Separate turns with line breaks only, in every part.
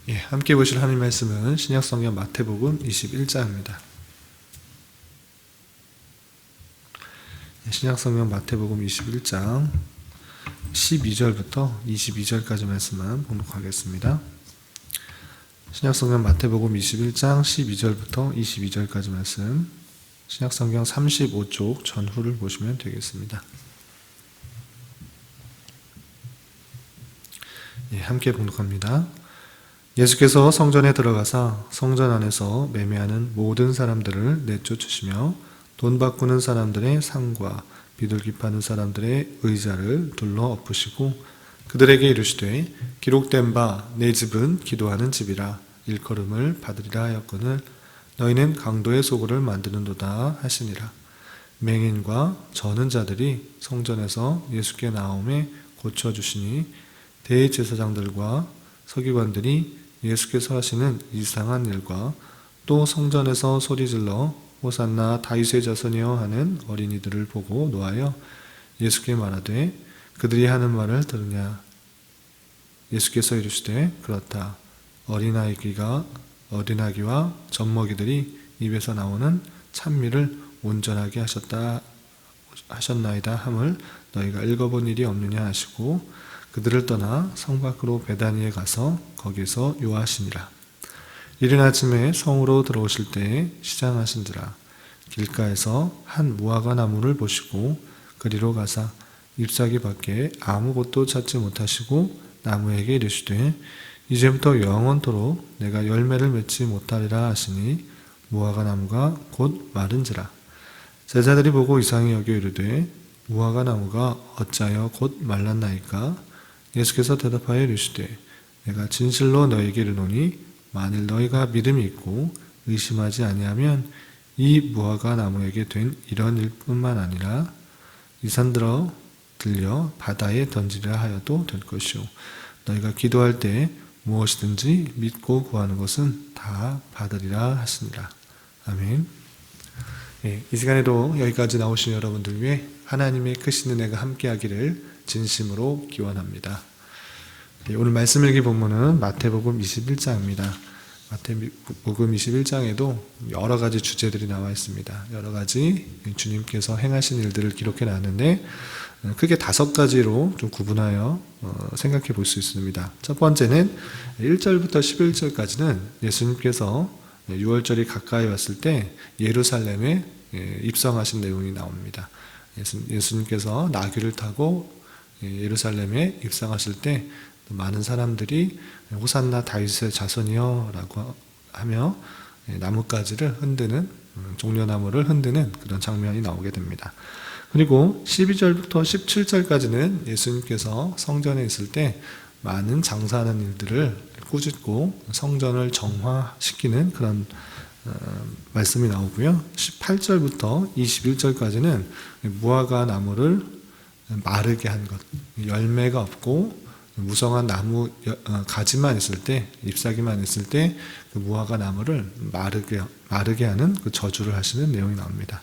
함께 보실 하나님 말씀은 신약성경 마태복음 21장입니다. 신약성경 마태복음 21장 12절부터 22절까지 말씀만 봉독하겠습니다. 신약성경 마태복음 21장 12절부터 22절까지 말씀, 신약성경 35쪽 전후를 보시면 되겠습니다. 함께 봉독합니다. 예수께서 성전에 들어가사 성전 안에서 매매하는 모든 사람들을 내쫓으시며 돈 바꾸는 사람들의 상과 비둘기 파는 사람들의 의자를 둘러 엎으시고 그들에게 이르시되 기록된 바 내 집은 기도하는 집이라 일컬음을 받으리라 하였거늘 너희는 강도의 소굴을 만드는도다 하시니라. 맹인과 저는 자들이 성전에서 예수께 나오매 고쳐주시니 대제사장들과 서기관들이 예수께서 하시는 이상한 일과 또 성전에서 소리질러 호산나 다윗의 자손이여 하는 어린이들을 보고 노하여 예수께 말하되 그들이 하는 말을 들으냐. 예수께서 이르시되 그렇다. 어린아기와 젖먹이들이 입에서 나오는 찬미를 온전하게 하셨나이다 함을 너희가 읽어본 일이 없느냐 하시고 그들을 떠나 성 밖으로 베다니에 가서 거기서 요하시니라. 이른 아침에 성으로 들어오실 때에 시장하신지라. 길가에서 한 무화과 나무를 보시고 그리로 가사 잎사귀 밖에 아무것도 찾지 못하시고 나무에게 이르시되 이제부터 영원토록 내가 열매를 맺지 못하리라 하시니 무화과 나무가 곧 마른지라. 제자들이 보고 이상히 여겨 이르되 무화과 나무가 어찌하여 곧 말랐나이까. 예수께서 대답하여 이르시되 내가 진실로 너희에게 이르노니 만일 너희가 믿음이 있고 의심하지 아니하면 이 무화과 나무에게 된 이런 일뿐만 아니라 이 산 들려 바다에 던지리라 하여도 될 것이요 너희가 기도할 때 무엇이든지 믿고 구하는 것은 다 받으리라 하시니라. 아멘. 이 시간에도 여기까지 나오신 여러분들 위해 하나님의 크신 은혜가 함께하기를 진심으로 기원합니다. 오늘 말씀 읽기 본문은 마태복음 21장입니다. 마태복음 21장에도 여러 가지 주제들이 나와 있습니다. 여러 가지 주님께서 행하신 일들을 기록해 놨는데 크게 5가지로 좀 구분하여 생각해 볼 수 있습니다. 첫 번째는 1절부터 11절까지는 예수님께서 6월절이 가까이 왔을 때 예루살렘에 입성하신 내용이 나옵니다. 예수님께서 나귀를 타고 예루살렘에 입성하실 때 많은 사람들이 호산나 다윗의 자손이여 라고 하며 나뭇가지를 흔드는, 종려나무를 흔드는 그런 장면이 나오게 됩니다. 그리고 12절부터 17절까지는 예수님께서 성전에 있을 때 많은 장사하는 일들을 꾸짖고 성전을 정화시키는 그런 말씀이 나오고요. 18절부터 21절까지는 무화과 나무를 마르게 한 것, 열매가 없고 무성한 나무 가지만 있을 때, 잎사귀만 있을 때 그 무화과 나무를 마르게 하는 그 저주를 하시는 내용이 나옵니다.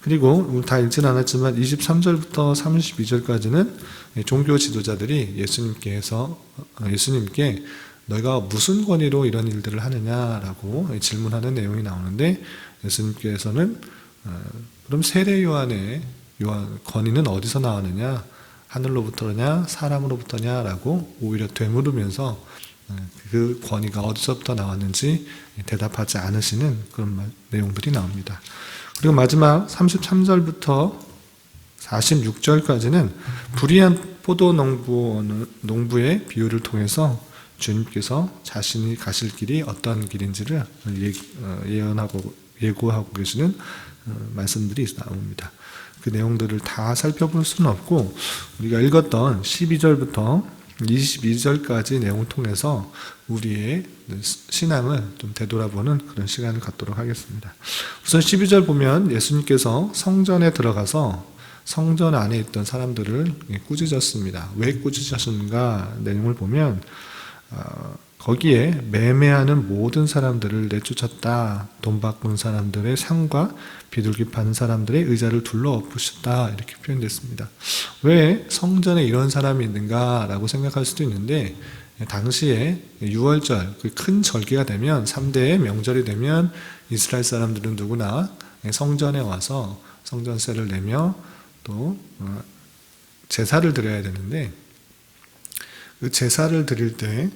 그리고 다 읽지는 않았지만 23절부터 32절까지는 종교 지도자들이 예수님께 너희가 무슨 권위로 이런 일들을 하느냐라고 질문하는 내용이 나오는데 예수님께서는 그럼 세례 요한의 권위는 어디서 나왔느냐? 하늘로부터냐 사람으로부터냐라고 오히려 되물으면서 그 권위가 어디서부터 나왔는지 대답하지 않으시는 그런 내용들이 나옵니다. 그리고 마지막 33절부터 46절까지는 불의한 포도 농부의 비유를 통해서 주님께서 자신이 가실 길이 어떤 길인지를 예고하고 계시는 말씀들이 나옵니다. 그 내용들을 다 살펴볼 수는 없고 우리가 읽었던 12절부터 22절까지 내용을 통해서 우리의 신앙을 좀 되돌아보는 그런 시간을 갖도록 하겠습니다. 우선 12절 보면 예수님께서 성전에 들어가서 성전 안에 있던 사람들을 꾸짖었습니다. 왜 꾸짖으셨는가 내용을 보면 거기에 매매하는 모든 사람들을 내쫓았다. 돈 바꾸는 사람들의 상과 비둘기 파는 사람들의 의자를 둘러 엎으셨다. 이렇게 표현됐습니다. 왜 성전에 이런 사람이 있는가라고 생각할 수도 있는데, 당시에 6월절, 그 큰 절기가 되면, 3대의 명절이 되면 이스라엘 사람들은 누구나 성전에 와서 성전세를 내며 또 제사를 드려야 되는데, 그 제사를 드릴 때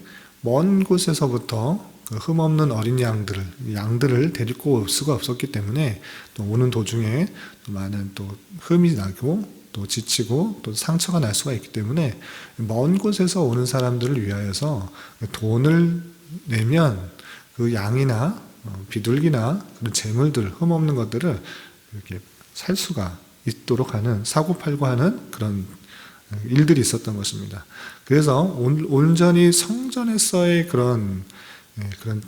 먼 곳에서부터 그 흠없는 어린 양들을 데리고 올 수가 없었기 때문에 또 오는 도중에 또 많은 또 흠이 나고 또 지치고 또 상처가 날 수가 있기 때문에 먼 곳에서 오는 사람들을 위하여서 돈을 내면 그 양이나 비둘기나 그런 재물들, 흠없는 것들을 이렇게 살 수가 있도록 하는, 사고 팔고 하는 그런 일들이 있었던 것입니다. 그래서 온전히 성전에서의 그런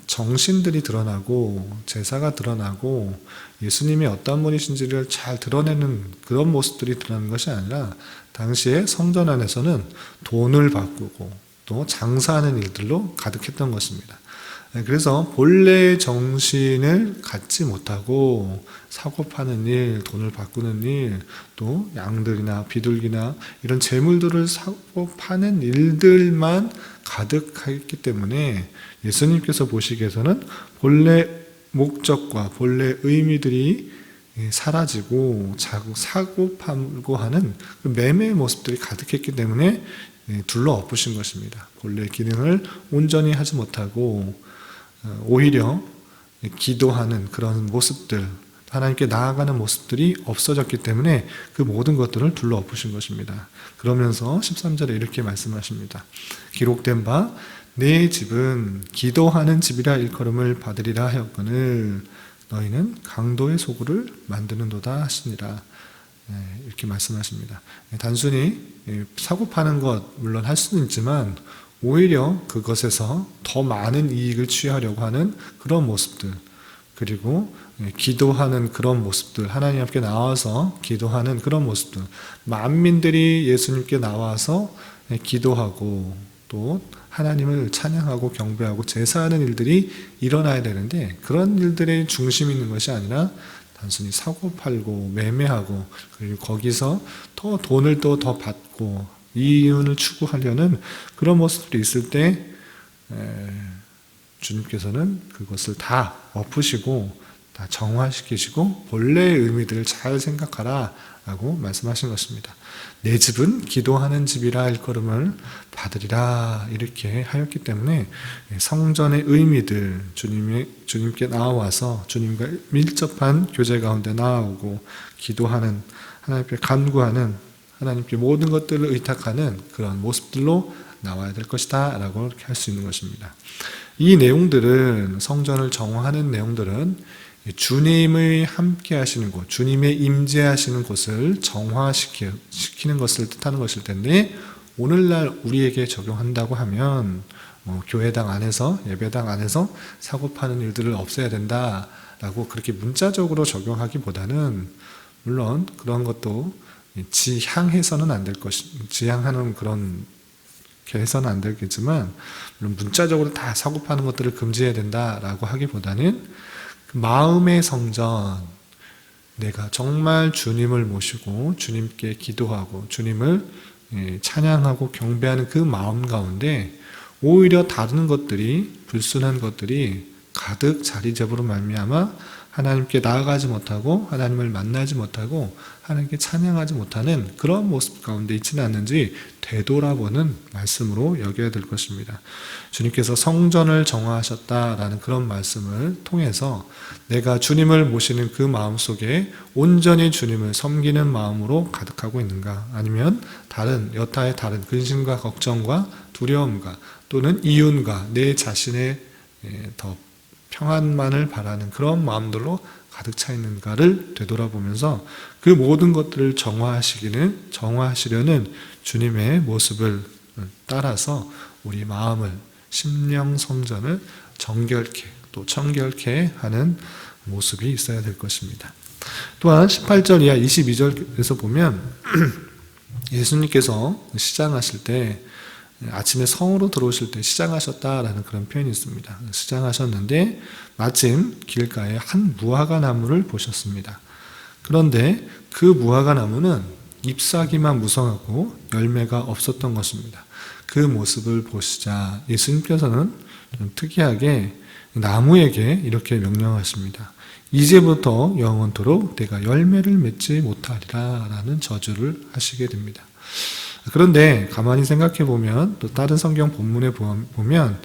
정신들이 드러나고 제사가 드러나고 예수님이 어떤 분이신지를 잘 드러내는 그런 모습들이 드러나는 것이 아니라, 당시에 성전 안에서는 돈을 바꾸고 또 장사하는 일들로 가득했던 것입니다. 그래서 본래의 정신을 갖지 못하고 사고 파는 일, 돈을 바꾸는 일, 또 양들이나 비둘기나 이런 재물들을 사고 파는 일들만 가득했기 때문에 예수님께서 보시기에서는 본래 목적과 본래 의미들이 사라지고 사고 팔고 하는 그 매매의 모습들이 가득했기 때문에 둘러 엎으신 것입니다. 본래 기능을 온전히 하지 못하고 오히려 기도하는 그런 모습들, 하나님께 나아가는 모습들이 없어졌기 때문에 그 모든 것들을 둘러 엎으신 것입니다. 그러면서 13절에 이렇게 말씀하십니다. 기록된 바 내 집은 기도하는 집이라 일컬음을 받으리라 하였거늘 너희는 강도의 소굴을 만드는도다 하시니라. 이렇게 말씀하십니다. 단순히 사고 파는 것 물론 할 수는 있지만 오히려 그것에서 더 많은 이익을 취하려고 하는 그런 모습들, 그리고 기도하는 그런 모습들, 하나님 앞에 나와서 기도하는 그런 모습들, 만민들이 예수님께 나와서 기도하고 또 하나님을 찬양하고 경배하고 제사하는 일들이 일어나야 되는데, 그런 일들의 중심이 있는 것이 아니라 단순히 사고 팔고 매매하고, 그리고 거기서 더 돈을 또 더 받고 이윤을 추구하려는 그런 모습들이 있을 때 주님께서는 그것을 다 엎으시고 다 정화시키시고 본래의 의미들을 잘 생각하라 라고 말씀하신 것입니다. 내 집은 기도하는 집이라 일컬음을 받으리라 이렇게 하였기 때문에 성전의 의미들, 주님께 나와서 주님과 밀접한 교제 가운데 나아오고 기도하는, 하나님 앞에 간구하는, 하나님께 모든 것들을 의탁하는 그런 모습들로 나와야 될 것이다 라고 이렇게 할 수 있는 것입니다. 이 내용들은, 성전을 정화하는 내용들은 주님의 함께 하시는 곳, 주님의 임재하시는 곳을 정화시키는 것을 뜻하는 것일 텐데, 오늘날 우리에게 적용한다고 하면 교회당 안에서, 예배당 안에서 사고 파는 일들을 없애야 된다라고 그렇게 문자적으로 적용하기보다는, 물론 그런 것도 지향해서는 안 될 지향하는 그런 해서는 안 되겠지만, 물론 문자적으로 다 사고 파는 것들을 금지해야 된다라고 하기보다는 마음의 성전, 내가 정말 주님을 모시고 주님께 기도하고 주님을 찬양하고 경배하는 그 마음 가운데 오히려 다른 것들이, 불순한 것들이 가득 자리 잡으로 말미암아 하나님께 나아가지 못하고 하나님을 만나지 못하고 하나님께 찬양하지 못하는 그런 모습 가운데 있지는 않는지 되돌아보는 말씀으로 여겨야 될 것입니다. 주님께서 성전을 정화하셨다라는 그런 말씀을 통해서 내가 주님을 모시는 그 마음 속에 온전히 주님을 섬기는 마음으로 가득하고 있는가, 아니면 여타의 다른 근심과 걱정과 두려움과 또는 이윤과 내 자신의 더 평안만을 바라는 그런 마음들로 가득 차 있는가를 되돌아보면서 그 모든 것들을 정화하시려는 주님의 모습을 따라서 우리 마음을, 심령 성전을 정결케 또 청결케 하는 모습이 있어야 될 것입니다. 또한 18절 이하 22절에서 보면 예수님께서 시장하실 때 아침에 성으로 들어오실 때 시장하셨다라는 그런 표현이 있습니다. 시장하셨는데 마침 길가에 한 무화과 나무를 보셨습니다. 그런데 그 무화과 나무는 잎사귀만 무성하고 열매가 없었던 것입니다. 그 모습을 보시자 예수님께서는 좀 특이하게 나무에게 이렇게 명령하십니다. 이제부터 영원토록 내가 열매를 맺지 못하리라 라는 저주를 하시게 됩니다. 그런데 가만히 생각해 보면 또 다른 성경 본문에 보면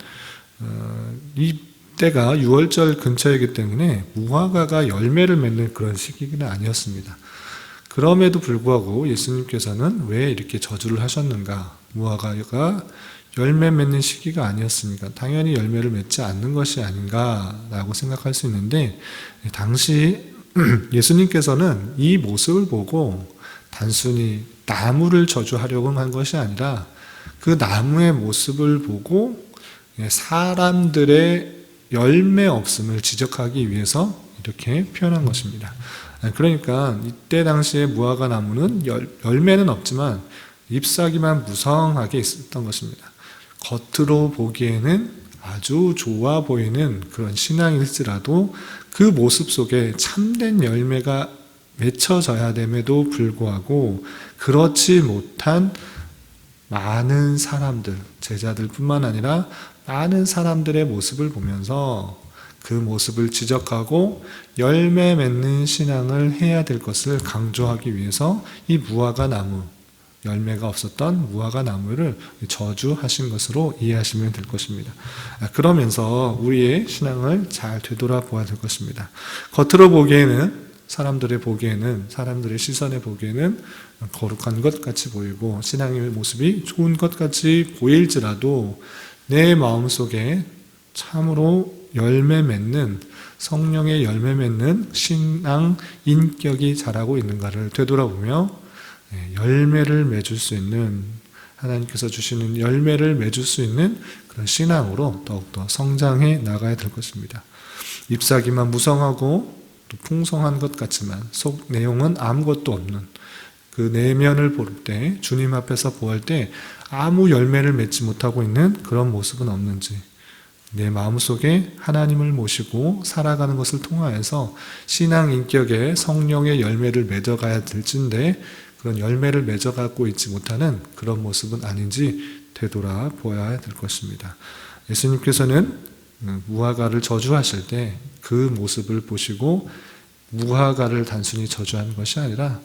이때가 6월절 근처이기 때문에 무화과가 열매를 맺는 그런 시기는 아니었습니다. 그럼에도 불구하고 예수님께서는 왜 이렇게 저주를 하셨는가? 무화과가 열매 맺는 시기가 아니었으니까 당연히 열매를 맺지 않는 것이 아닌가라고 생각할 수 있는데, 당시 예수님께서는 이 모습을 보고 단순히 나무를 저주하려고 한 것이 아니라 그 나무의 모습을 보고 사람들의 열매 없음을 지적하기 위해서 이렇게 표현한 것입니다. 그러니까 이때 당시에 무화과 나무는 열매는 없지만 잎사귀만 무성하게 있었던 것입니다. 겉으로 보기에는 아주 좋아 보이는 그런 신앙일지라도 그 모습 속에 참된 열매가 맺혀져야 됨에도 불구하고 그렇지 못한 많은 사람들, 제자들 뿐만 아니라 많은 사람들의 모습을 보면서 그 모습을 지적하고 열매 맺는 신앙을 해야 될 것을 강조하기 위해서 이 무화과 나무, 열매가 없었던 무화과 나무를 저주하신 것으로 이해하시면 될 것입니다. 그러면서 우리의 신앙을 잘 되돌아보아야 될 것입니다. 겉으로 보기에는, 사람들의 시선에 보기에는 거룩한 것 같이 보이고 신앙의 모습이 좋은 것 같이 보일지라도 내 마음속에 참으로 열매 맺는, 성령의 열매 맺는 신앙 인격이 자라고 있는가를 되돌아보며 열매를 맺을 수 있는, 하나님께서 주시는 열매를 맺을 수 있는 그런 신앙으로 더욱더 성장해 나가야 될 것입니다. 잎사귀만 무성하고 또 풍성한 것 같지만 속 내용은 아무것도 없는, 그 내면을 볼 때, 주님 앞에서 보할 때 아무 열매를 맺지 못하고 있는 그런 모습은 없는지, 내 마음속에 하나님을 모시고 살아가는 것을 통하여서 신앙 인격에 성령의 열매를 맺어가야 될진데 그런 열매를 맺어가고 있지 못하는 그런 모습은 아닌지 되돌아보아야 될 것입니다. 예수님께서는 무화과를 저주하실 때 그 모습을 보시고 무화과를 단순히 저주하는 것이 아니라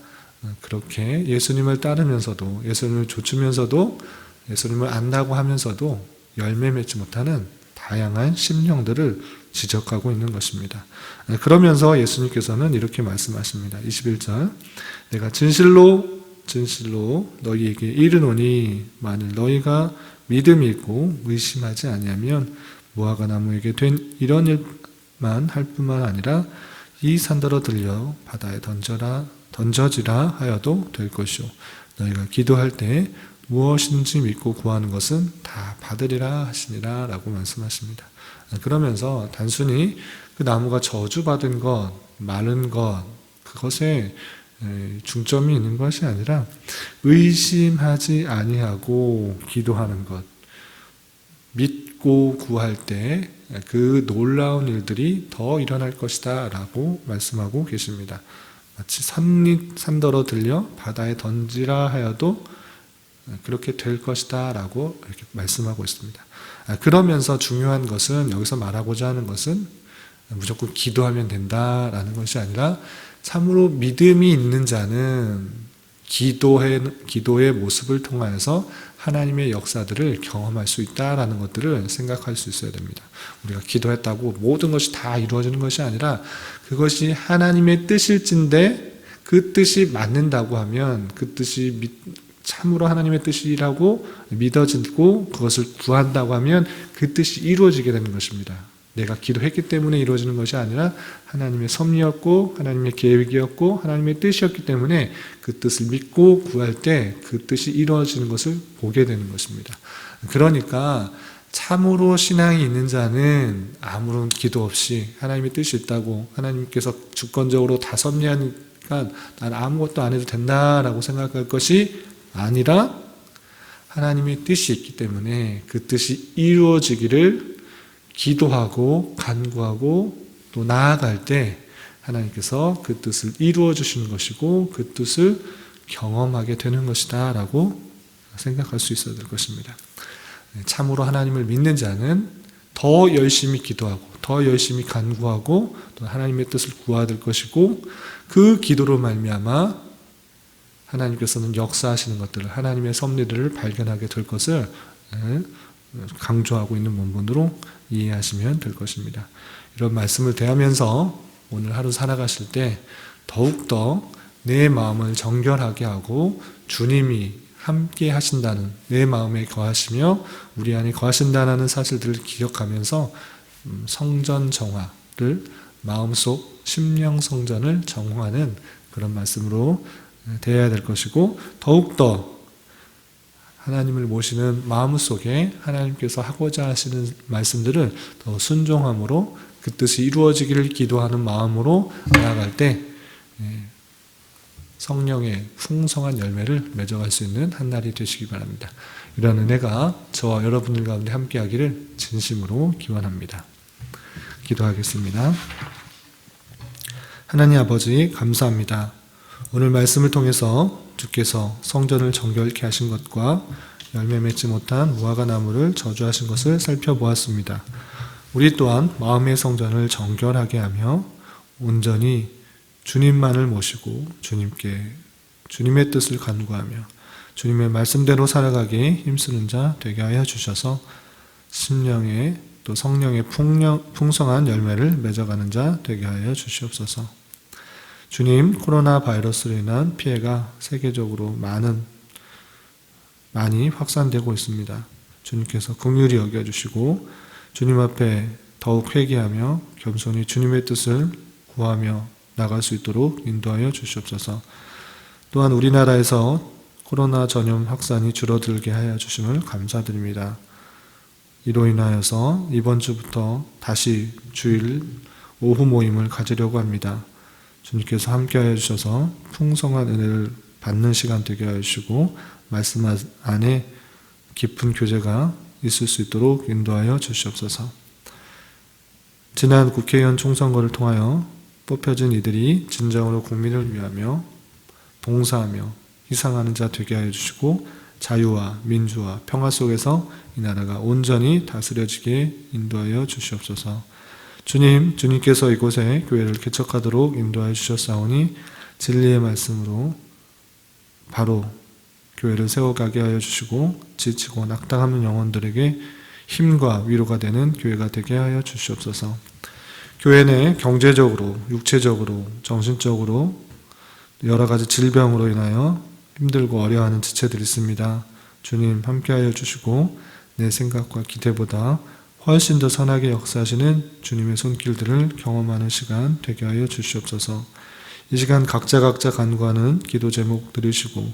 그렇게 예수님을 따르면서도, 예수님을 좇으면서도, 예수님을 안다고 하면서도 열매 맺지 못하는 다양한 심령들을 지적하고 있는 것입니다. 그러면서 예수님께서는 이렇게 말씀하십니다. 21절, 내가 진실로 너희에게 이르노니 만일 너희가 믿음이 있고 의심하지 아니하면 무화과 나무에게 된 이런 일만 할 뿐만 아니라 이 산더러 들려 바다에 던져지라 하여도 될 것이요 너희가 기도할 때 무엇인지 믿고 구하는 것은 다 받으리라 하시니라 라고 말씀하십니다. 그러면서 단순히 그 나무가 저주받은 것, 마른 것, 그것에 중점이 있는 것이 아니라 의심하지 아니하고 기도하는 것, 믿고 구할 때 그 놀라운 일들이 더 일어날 것이다 라고 말씀하고 계십니다. 마치 산더러 들려 바다에 던지라 하여도 그렇게 될 것이다 라고 이렇게 말씀하고 있습니다. 그러면서 중요한 것은, 여기서 말하고자 하는 것은 무조건 기도하면 된다라는 것이 아니라 참으로 믿음이 있는 자는 기도의 모습을 통하여서 하나님의 역사들을 경험할 수 있다라는 것들을 생각할 수 있어야 됩니다. 우리가 기도했다고 모든 것이 다 이루어지는 것이 아니라 그것이 하나님의 뜻일진데 그 뜻이 맞는다고 하면, 그 뜻이 참으로 하나님의 뜻이라고 믿어지고 그것을 구한다고 하면 그 뜻이 이루어지게 되는 것입니다. 내가 기도했기 때문에 이루어지는 것이 아니라 하나님의 섭리였고 하나님의 계획이었고 하나님의 뜻이었기 때문에 그 뜻을 믿고 구할 때 그 뜻이 이루어지는 것을 보게 되는 것입니다. 그러니까 참으로 신앙이 있는 자는 아무런 기도 없이 하나님의 뜻이 있다고, 하나님께서 주권적으로 다 섭리하니까 난 아무것도 안 해도 된다라고 생각할 것이 아니라 하나님의 뜻이 있기 때문에 그 뜻이 이루어지기를 기도하고 간구하고 또 나아갈 때 하나님께서 그 뜻을 이루어 주시는 것이고 그 뜻을 경험하게 되는 것이다 라고 생각할 수 있어야 될 것입니다. 참으로 하나님을 믿는 자는 더 열심히 기도하고 더 열심히 간구하고 또 하나님의 뜻을 구해야 될 것이고 그 기도로 말미암아 하나님께서는 역사하시는 것들을 하나님의 섭리들을 발견하게 될 것을 강조하고 있는 본문으로 이해하시면 될 것입니다. 이런 말씀을 대하면서 오늘 하루 살아가실 때 더욱더 내 마음을 정결하게 하고 주님이 함께 하신다는 내 마음에 거하시며 우리 안에 거하신다는 사실들을 기억하면서 성전 정화를 마음속 심령 성전을 정화하는 그런 말씀으로 대해야 될 것이고 더욱더 하나님을 모시는 마음속에 하나님께서 하고자 하시는 말씀들을 더 순종함으로 그 뜻이 이루어지기를 기도하는 마음으로 나아갈 때 성령의 풍성한 열매를 맺어갈 수 있는 한 날이 되시기 바랍니다. 이런 은혜가 저와 여러분들 가운데 함께하기를 진심으로 기원합니다. 기도하겠습니다. 하나님 아버지 감사합니다. 오늘 말씀을 통해서 주께서 성전을 정결케 하신 것과 열매 맺지 못한 무화과 나무를 저주하신 것을 살펴보았습니다. 우리 또한 마음의 성전을 정결하게 하며 온전히 주님만을 모시고 주님의 뜻을 간구하며 주님의 말씀대로 살아가기에 힘쓰는 자 되게 하여 주셔서 심령의 또 성령의 풍성한 열매를 맺어가는 자 되게 하여 주시옵소서. 주님, 코로나 바이러스로 인한 피해가 세계적으로 많이 확산되고 있습니다. 주님께서 긍휼히 여겨주시고 주님 앞에 더욱 회개하며 겸손히 주님의 뜻을 구하며 나갈 수 있도록 인도하여 주시옵소서. 또한 우리나라에서 코로나 전염 확산이 줄어들게 하여 주심을 감사드립니다. 이로 인하여서 이번 주부터 다시 주일 오후 모임을 가지려고 합니다. 주님께서 함께하여 주셔서 풍성한 은혜를 받는 시간 되게 하여 주시고 말씀 안에 깊은 교제가 있을 수 있도록 인도하여 주시옵소서. 지난 국회의원 총선거를 통하여 뽑혀진 이들이 진정으로 국민을 위하며 봉사하며 희생하는 자 되게 하여 주시고 자유와 민주와 평화 속에서 이 나라가 온전히 다스려지게 인도하여 주시옵소서. 주님께서 이곳에 교회를 개척하도록 인도하여 주셨사오니 진리의 말씀으로 바로 교회를 세워가게 하여 주시고 지치고 낙담하는 영혼들에게 힘과 위로가 되는 교회가 되게 하여 주시옵소서. 교회 내 경제적으로, 육체적으로, 정신적으로 여러 가지 질병으로 인하여 힘들고 어려워하는 지체들이 있습니다. 주님 함께하여 주시고 내 생각과 기대보다 훨씬 더 선하게 역사하시는 주님의 손길들을 경험하는 시간 되게 하여 주시옵소서. 이 시간 각자 간구하는 기도 제목 들으시고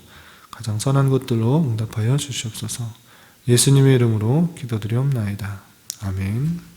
가장 선한 것들로 응답하여 주시옵소서. 예수님의 이름으로 기도드리옵나이다. 아멘.